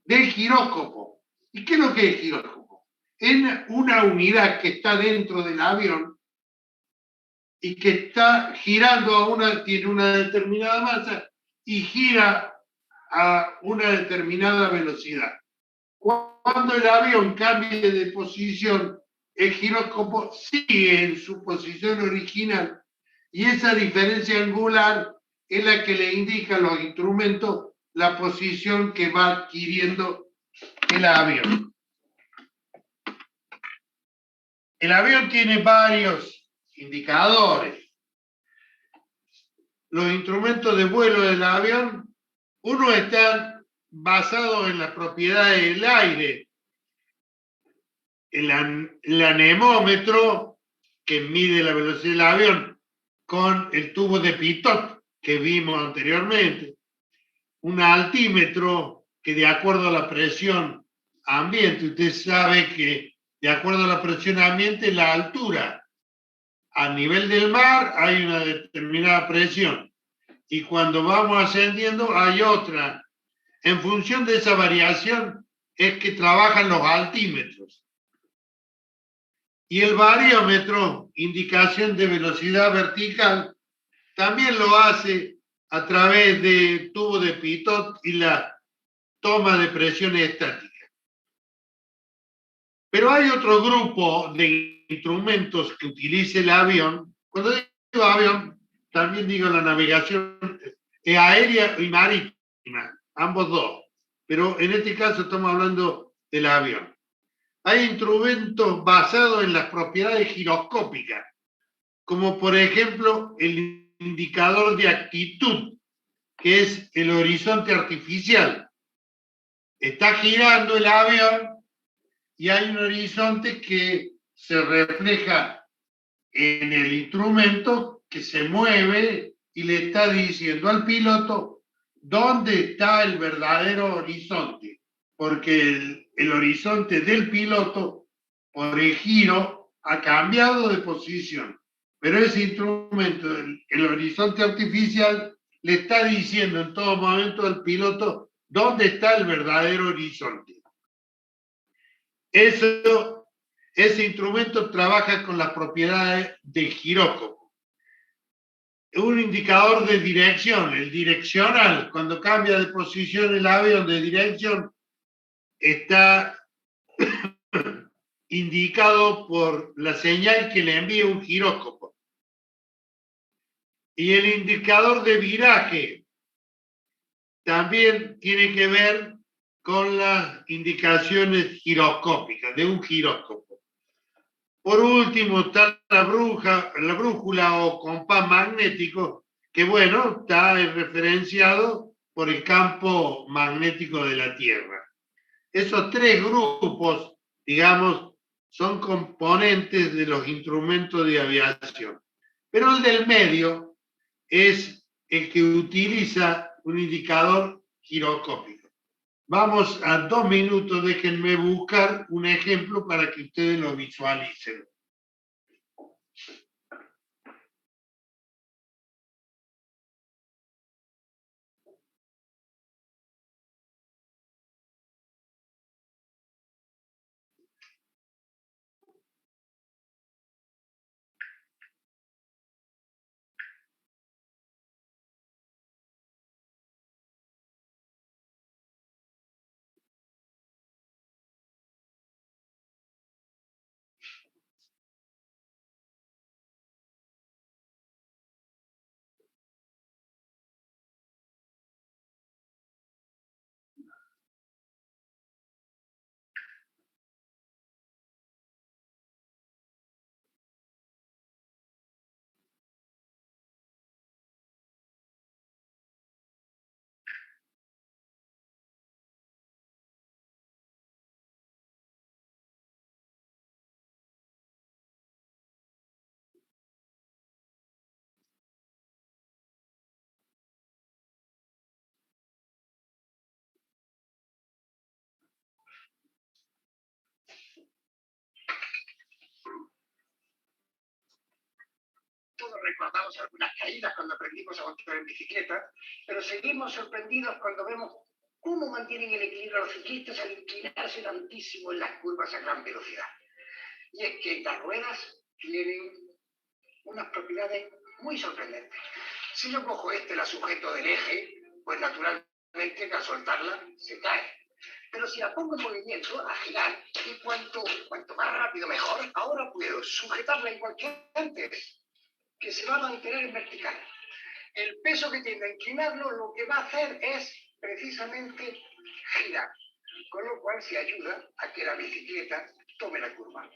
[SPEAKER 2] del giróscopo. ¿Y qué es lo que es el giróscopo? Es una unidad que está dentro del avión y que está girando tiene una determinada masa y gira a una determinada velocidad. Cuando el avión cambie de posición, el giróscopo sigue en su posición original y esa diferencia angular es la que le indica a los instrumentos la posición que va adquiriendo el avión. El avión tiene varios indicadores. Los instrumentos de vuelo del avión, uno está basado en las propiedades del aire. El anemómetro, que mide la velocidad del avión, con el tubo de Pitot que vimos anteriormente. Un altímetro que de acuerdo a la presión ambiente, usted sabe que de acuerdo a la presión ambiente, la altura a nivel del mar hay una determinada presión y cuando vamos ascendiendo hay otra. En función de esa variación es que trabajan los altímetros. Y el bariómetro, indicación de velocidad vertical, también lo hace a través de tubo de Pitot y la toma de presión estática. Pero hay otro grupo de instrumentos que utiliza el avión. Cuando digo avión, también digo la navegación aérea y marítima, ambos dos. Pero en este caso estamos hablando del avión. Hay instrumentos basados en las propiedades giroscópicas, como por ejemplo el indicador de actitud, que es el horizonte artificial. Está girando el avión y hay un horizonte que se refleja en el instrumento que se mueve y le está diciendo al piloto dónde está el verdadero horizonte, porque el horizonte del piloto por el giro ha cambiado de posición, pero ese instrumento, el horizonte artificial, le está diciendo en todo momento al piloto dónde está el verdadero horizonte. Ese instrumento trabaja con las propiedades del giróscopo. Un indicador de dirección, el direccional, cuando cambia de posición el avión de dirección, está indicado por la señal que le envía un giróscopo. Y el indicador de viraje también tiene que ver con las indicaciones giroscópicas de un giróscopo. Por último está la brújula o compás magnético, que bueno, está referenciado por el campo magnético de la Tierra. Esos tres grupos, digamos, son componentes de los instrumentos de aviación. Pero el del medio es el que utiliza un indicador giroscópico. Vamos a 2 minutos, déjenme buscar un ejemplo para que ustedes lo visualicen.
[SPEAKER 3] Todos recordamos algunas caídas cuando aprendimos a montar en bicicleta, pero seguimos sorprendidos cuando vemos cómo mantienen el equilibrio los ciclistas al inclinarse tantísimo en las curvas a gran velocidad. Y es que las ruedas tienen unas propiedades muy sorprendentes. Si yo cojo la sujeto del eje, pues naturalmente al soltarla se cae. Pero si la pongo en movimiento, a girar, y cuanto más rápido mejor, ahora puedo sujetarla en cualquier antes, que se va a mantener en vertical. El peso que tiende a inclinarlo lo que va a hacer es precisamente girar, con lo cual se ayuda a que la bicicleta tome la curva.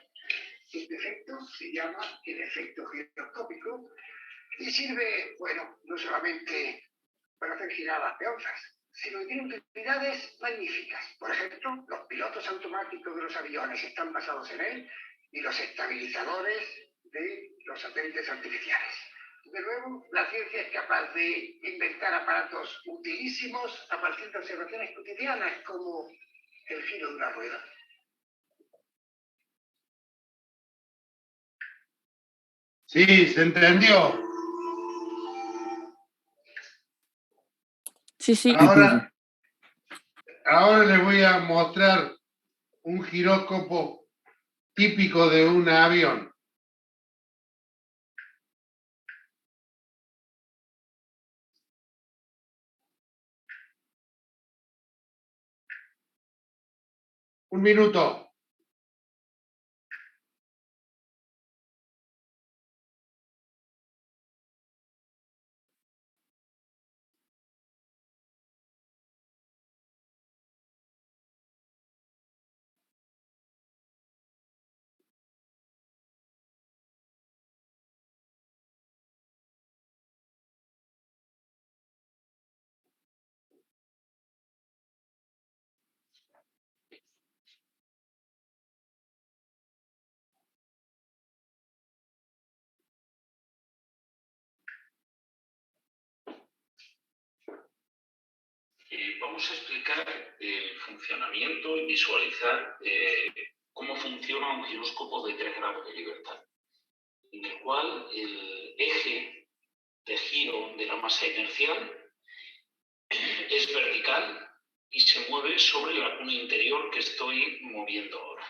[SPEAKER 3] Este efecto se llama el efecto giroscópico y sirve, bueno, no solamente para hacer girar las peonzas, sino que tiene utilidades magníficas. Por ejemplo, los pilotos automáticos de los aviones están basados en él y los estabilizadores de los satélites artificiales. De luego, la ciencia es capaz de inventar aparatos utilísimos a partir de observaciones cotidianas como el giro de una rueda.
[SPEAKER 2] Sí, ¿se entendió?
[SPEAKER 4] Sí, sí.
[SPEAKER 2] Ahora les voy a mostrar un giróscopo típico de un avión. Un minuto.
[SPEAKER 5] Vamos a explicar el funcionamiento y visualizar cómo funciona un giróscopo de 3 grados de libertad, en el cual el eje de giro de la masa inercial es vertical y se mueve sobre la cuna interior que estoy moviendo ahora.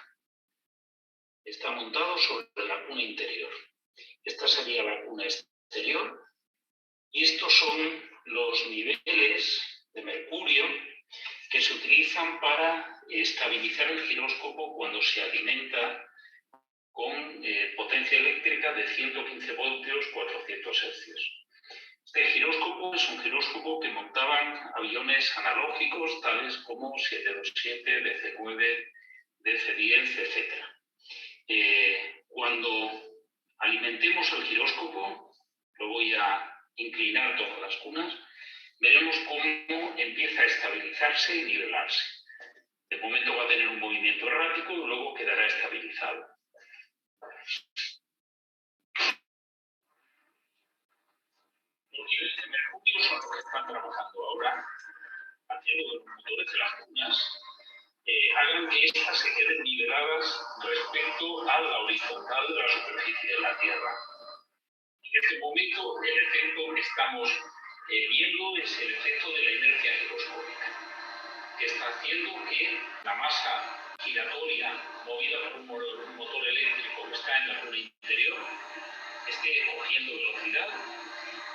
[SPEAKER 5] Está montado sobre la cuna interior. Esta sería la cuna exterior y estos son los niveles de mercurio que se utilizan para estabilizar el giróscopo cuando se alimenta con potencia eléctrica de 115 voltios, 400 hercios. Este giróscopo es un giróscopo que montaban aviones analógicos tales como 727, DC-9, DC-10, etc. Cuando alimentemos el giróscopo, lo voy a inclinar todas las cunas, veremos cómo empieza a estabilizarse y nivelarse. De momento va a tener un movimiento errático y luego quedará estabilizado. que están trabajando ahora, haciendo los motores de las cunas, hagan que éstas se queden niveladas respecto a la horizontal de la superficie de la Tierra. En este momento, el efecto que estamos viendo es el efecto de la inercia giroscópica, que está haciendo que la masa giratoria movida por un motor eléctrico que está en la cuna interior esté cogiendo velocidad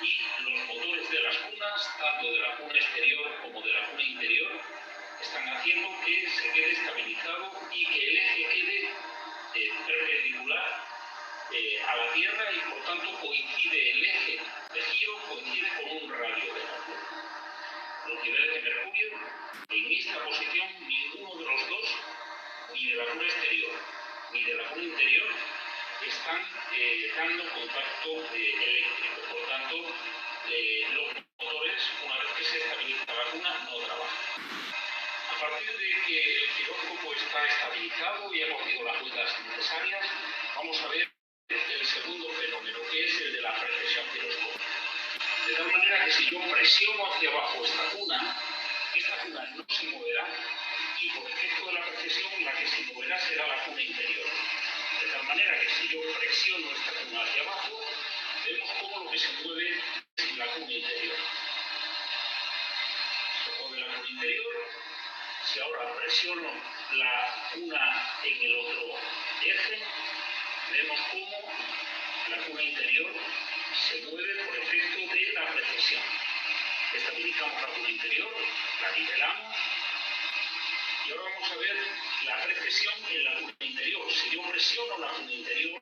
[SPEAKER 5] y los motores de las cunas, tanto de la cuna exterior como de la cuna interior, están haciendo que se quede estabilizado y que el eje quede perpendicular a la Tierra y por tanto coincide el eje de giro coincide con un radio de Mercurio. Los niveles de Mercurio, en esta posición, ninguno de los dos, ni de la cuna exterior ni de la cuna interior, están dando contacto eléctrico. Por tanto, los motores, una vez que se estabiliza la cuna, no trabajan. A partir de que el giróscopo está estabilizado y ha cogido las rutas necesarias, vamos a ver el segundo fenómeno, que es el de la precesión giroscópica. De tal manera que si yo presiono hacia abajo esta cuna no se moverá y por efecto de la precesión la que se moverá será la cuna interior. De tal manera que si yo presiono esta cuna hacia abajo, vemos cómo lo que se mueve es la cuna interior. Se mueve la cuna interior. Si ahora presiono la cuna en el otro eje, vemos cómo la cuna interior se mueve por efecto de la precesión. Estabilizamos la cuna interior, la nivelamos y ahora vamos a ver la precesión en la cuna interior. Si yo presiono la cuna interior,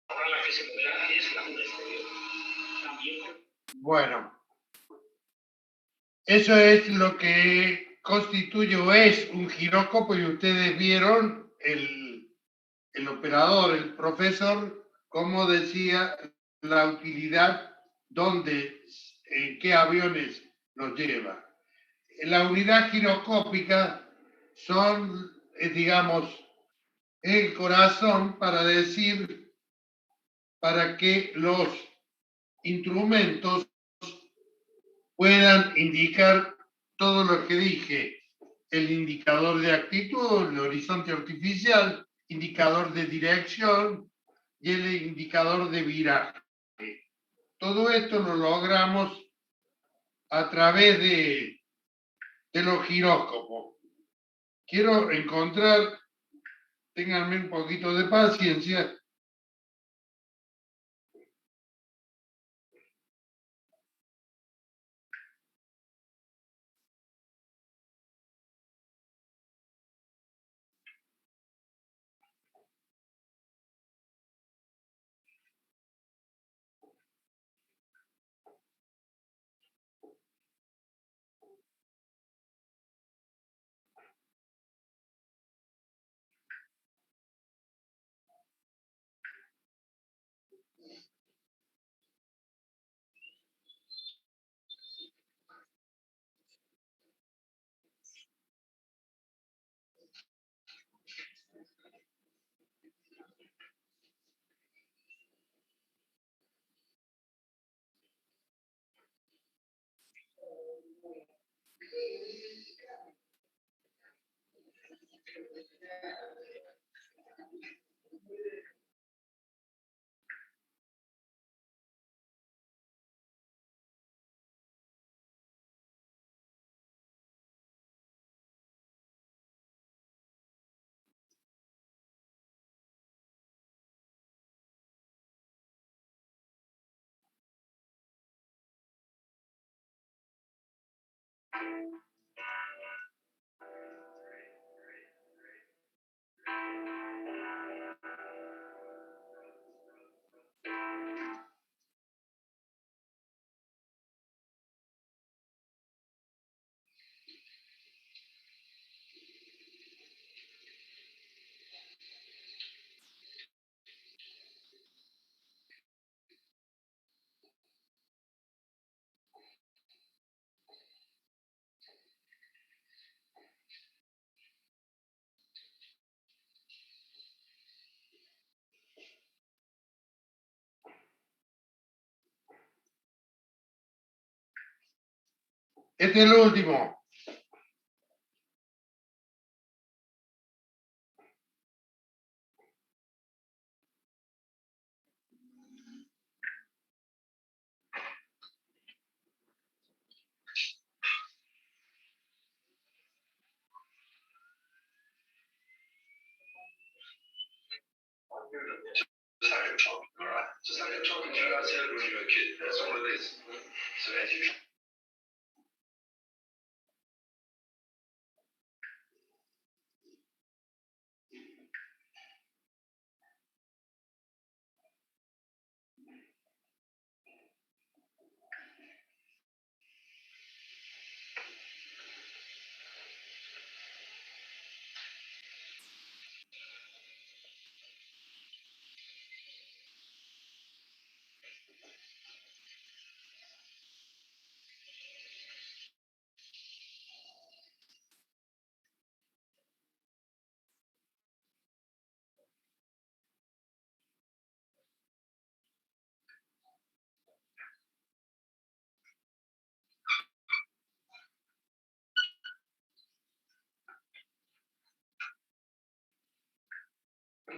[SPEAKER 5] ahora la que se moverá es la cuna exterior. También.
[SPEAKER 2] Bueno, eso es lo que constituye o es un giróscopo y ustedes vieron el operador, el profesor, como decía la utilidad, en qué aviones los lleva. La unidad giroscópica son, digamos, el corazón para que los instrumentos puedan indicar todo lo que dije. El indicador de actitud, el horizonte artificial, indicador de dirección y el indicador de viraje. Todo esto lo logramos a través de los giróscopos. Quiero encontrar, ténganme un poquito de paciencia. Este es el último.
[SPEAKER 4] Just like a talking, all right? Just like a talking to you outside when you were a kid. That's all it is. So as you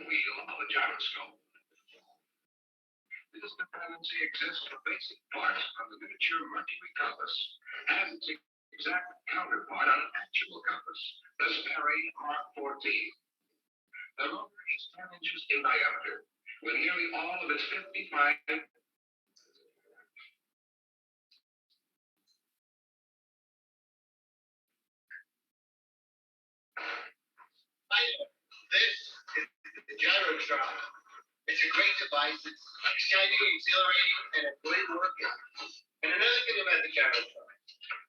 [SPEAKER 4] wheel of a gyroscope. This dependency exists for basic parts of the miniature mercury compass and its exact counterpart on an actual compass, the Sperry Mark 14. The rotor is 10 inches in diameter, with nearly all of its 55
[SPEAKER 6] This is the gyrotron. It's a great device. It's exciting, exhilarating, and a great workout. And another thing about the gyrotron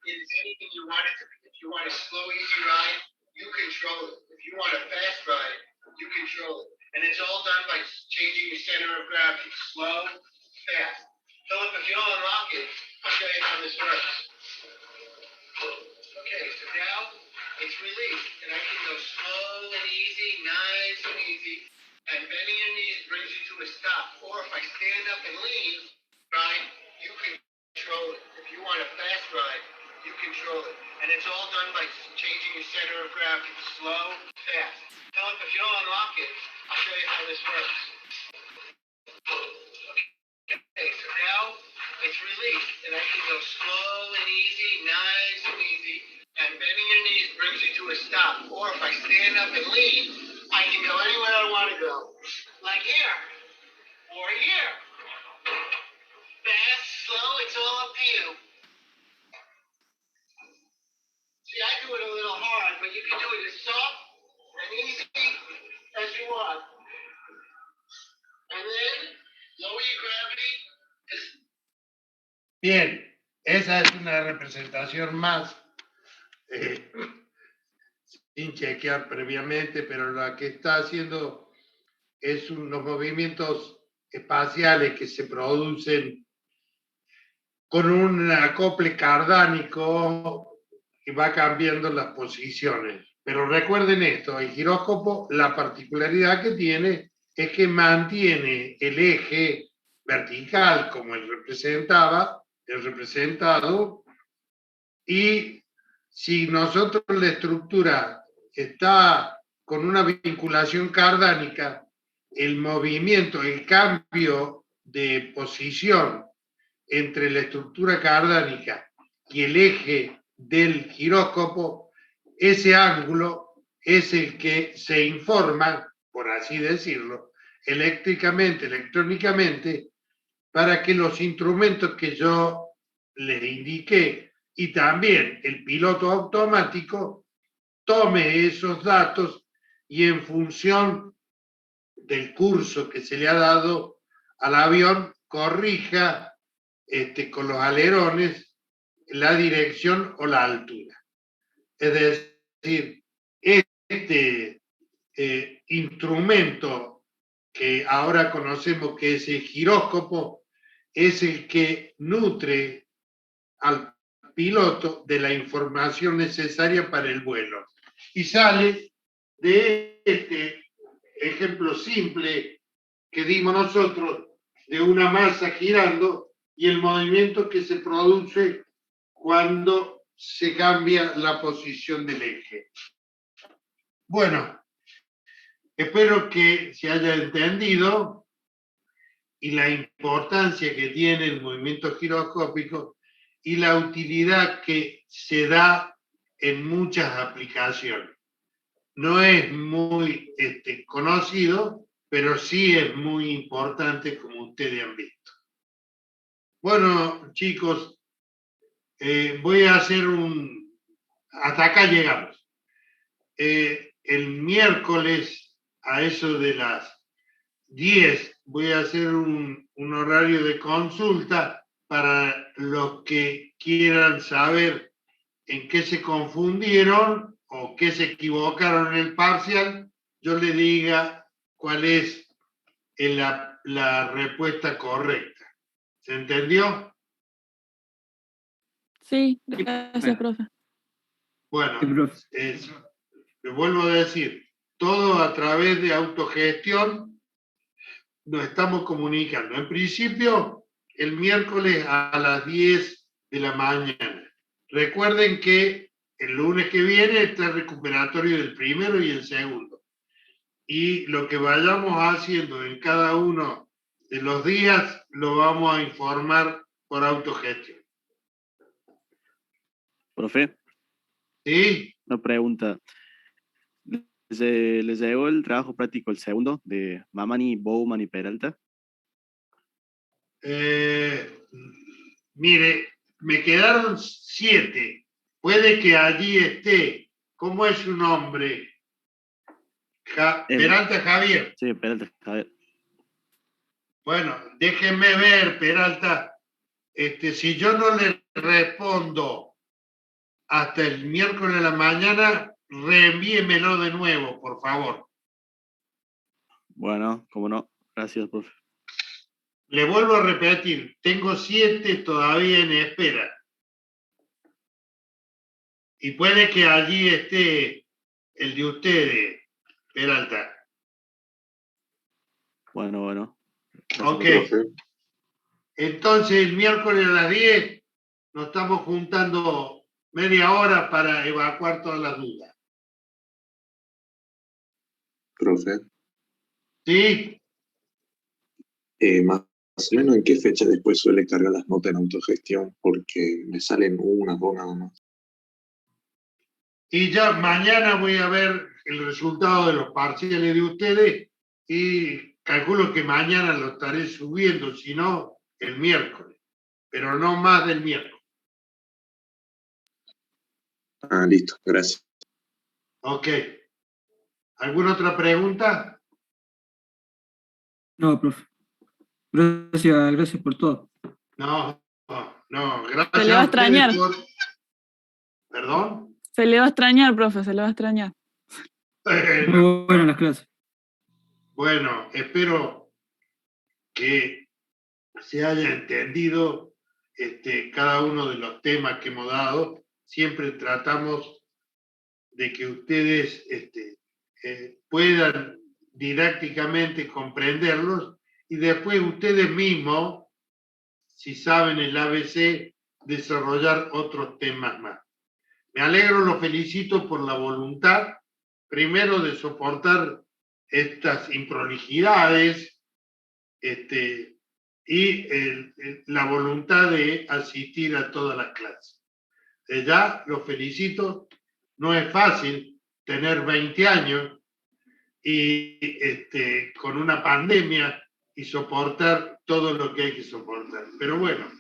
[SPEAKER 6] is anything you want it to be. If you want a slow, easy ride, you control it. If you want a fast ride, you control it. And it's all done by changing the center of gravity. Slow, fast. Philip, if you'll unlock it, I'll show you how this works. Okay, so now it's released, and I can go slow and easy, nice and easy, and bending your knees brings you to a stop. Or if I stand up and lean, right, you can control it. If you want a fast ride, you control it. And it's all done by changing your center of gravity, slow, fast. Philip, if you'll unlock it, I'll show you how this works. Okay, so now it's released, and I can go slow and easy, nice and easy, and bending your knees brings you to a stop. Or if I stand up and lean, I can go anywhere I want to go. Like here, or here. Fast, slow, it's all up to you. See, I do it a little hard, but you can do it as soft and easy as you want. And then, lower your gravity.
[SPEAKER 2] Bien, esa es una representación más sin chequear previamente, pero la que está haciendo es unos movimientos espaciales que se producen con un acople cardánico que va cambiando las posiciones. Pero recuerden esto, el giróscopo, la particularidad que tiene es que mantiene el eje vertical como el representado, y si nosotros la estructura está con una vinculación cardánica, el movimiento, el cambio de posición entre la estructura cardánica y el eje del giróscopo, ese ángulo es el que se informa, por así decirlo, eléctricamente, electrónicamente, para que los instrumentos que yo les indiqué y también el piloto automático tome esos datos y en función del curso que se le ha dado al avión corrija con los alerones la dirección o la altura. Es decir, este instrumento que ahora conocemos que es el giróscopo es el que nutre al piloto de la información necesaria para el vuelo. Y sale de este ejemplo simple que dimos nosotros de una masa girando y el movimiento que se produce cuando se cambia la posición del eje. Bueno, espero que se haya entendido y la importancia que tiene el movimiento giroscópico y la utilidad que se da en muchas aplicaciones. No es muy conocido, pero sí es muy importante, como ustedes han visto. Bueno, chicos, voy a hacer hasta acá llegamos. El miércoles, a eso de las 10, voy a hacer un horario de consulta para los que quieran saber en qué se confundieron o qué se equivocaron en el parcial, yo le diga cuál es la respuesta correcta. ¿Se entendió?
[SPEAKER 7] Sí, gracias, profe.
[SPEAKER 2] Bueno,
[SPEAKER 1] Sí, profe.
[SPEAKER 2] le vuelvo a decir, todo a través de autogestión nos estamos comunicando. En principio, el miércoles a las 10 de la mañana. Recuerden que el lunes que viene está el recuperatorio del primero y el segundo. Y lo que vayamos haciendo en cada uno de los días lo vamos a informar por autogestión.
[SPEAKER 8] Profe,
[SPEAKER 2] ¿Sí?
[SPEAKER 8] una pregunta. ¿Les llegó el trabajo práctico, el segundo, de Mamani, Bowman y Peralta?
[SPEAKER 2] Mire, me quedaron 7. Puede que allí esté. ¿Cómo es su nombre? Peralta Javier.
[SPEAKER 8] Sí, Peralta, Javier.
[SPEAKER 2] Bueno, déjenme ver, Peralta. Si yo no le respondo hasta el miércoles de la mañana, reenvíemelo de nuevo, por favor.
[SPEAKER 8] Bueno, cómo no. Gracias, profe.
[SPEAKER 2] Le vuelvo a repetir, tengo 7 todavía en espera. Y puede que allí esté el de ustedes, Peralta.
[SPEAKER 8] Bueno. Gracias,
[SPEAKER 2] Ok.
[SPEAKER 8] profe.
[SPEAKER 2] Entonces, el miércoles a las 10 nos estamos juntando media hora para evacuar todas las dudas.
[SPEAKER 9] Profe,
[SPEAKER 2] ¿Sí?
[SPEAKER 9] más o menos en qué fecha después suele cargar las notas en autogestión, porque me salen una o dos nada más.
[SPEAKER 2] Y ya mañana voy a ver el resultado de los parciales de ustedes y calculo que mañana lo estaré subiendo, si no, el miércoles, pero no más del miércoles.
[SPEAKER 9] Ah, listo, gracias.
[SPEAKER 2] Ok. ¿Alguna otra pregunta?
[SPEAKER 1] No, profe. Gracias por todo.
[SPEAKER 2] No. Gracias
[SPEAKER 7] Se le va a extrañar.
[SPEAKER 2] ¿Perdón?
[SPEAKER 7] Se le va a extrañar, profe, se le va a extrañar.
[SPEAKER 1] Muy buenas las clases.
[SPEAKER 2] Bueno, espero que se haya entendido cada uno de los temas que hemos dado. Siempre tratamos de que ustedes puedan didácticamente comprenderlos y después ustedes mismos, si saben el ABC, desarrollar otros temas más. Me alegro, los felicito por la voluntad, primero de soportar estas improlijidades y la voluntad de asistir a todas las clases. Ya los felicito, no es fácil tener 20 años y con una pandemia y soportar todo lo que hay que soportar. Pero bueno,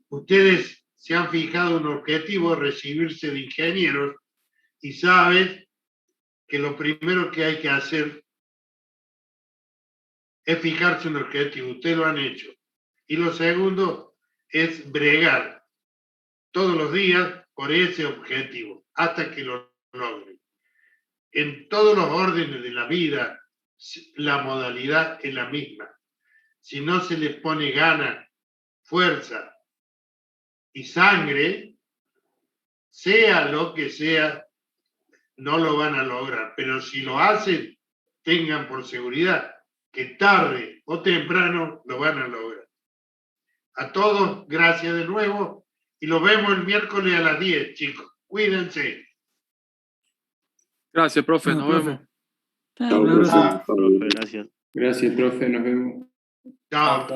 [SPEAKER 2] ustedes se han fijado un objetivo, recibirse de ingenieros, y saben que lo primero que hay que hacer es fijarse un objetivo. Ustedes lo han hecho. Y lo segundo es bregar todos los días por ese objetivo hasta que lo logren. En todos los órdenes de la vida, la modalidad es la misma. Si no se les pone gana, fuerza y sangre, sea lo que sea, no lo van a lograr. Pero si lo hacen, tengan por seguridad que tarde o temprano lo van a lograr. A todos, gracias de nuevo Y los vemos el miércoles a las 10, chicos. Cuídense.
[SPEAKER 10] Gracias, profe.
[SPEAKER 1] Chao,
[SPEAKER 10] Nos
[SPEAKER 1] profe.
[SPEAKER 10] vemos.
[SPEAKER 9] Chao,
[SPEAKER 7] Chao.
[SPEAKER 9] profe.
[SPEAKER 8] Profe, gracias.
[SPEAKER 11] Gracias, profe, nos vemos.
[SPEAKER 2] Chao.